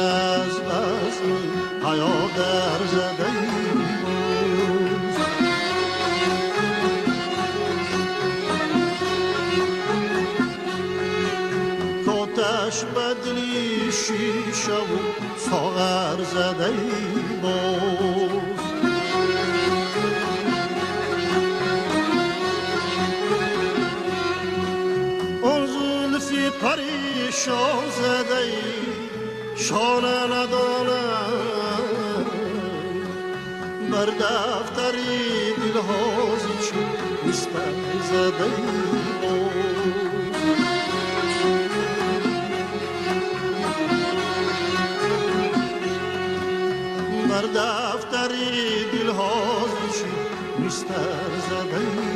از بزم حیا در زده باز کاتش بدلی شیشه و ساغر زده باز اون زلفی پریشان زده شانه ندانم بر دفتری دلهازی چی نیستن زده بر دفتری دلهازی چی نیستن زده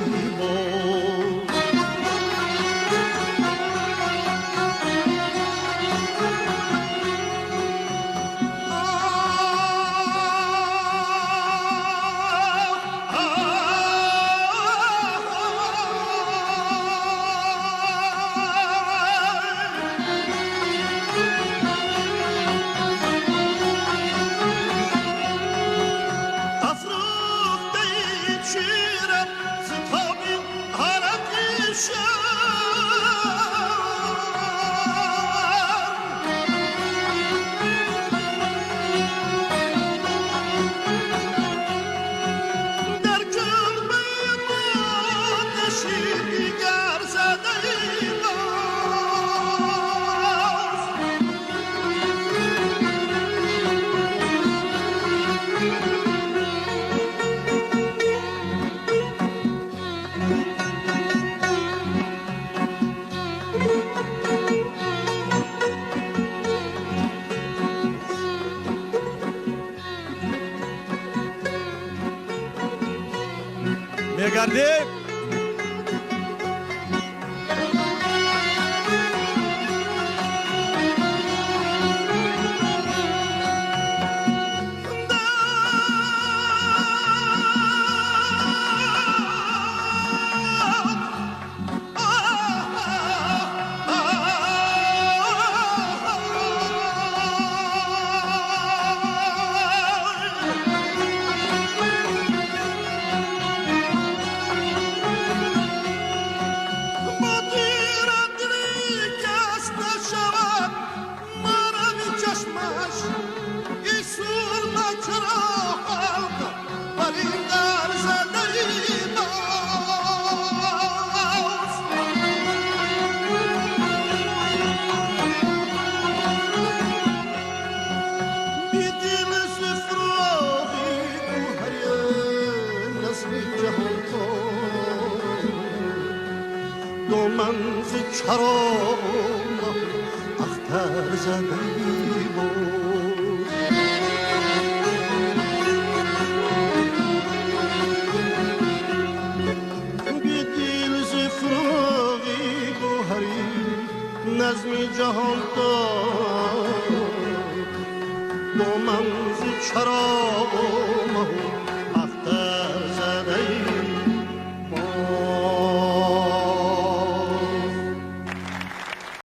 Megande منز چرام اختر زده بود بی دل ز فراقی گوهری نظم جهان داد با منز چرام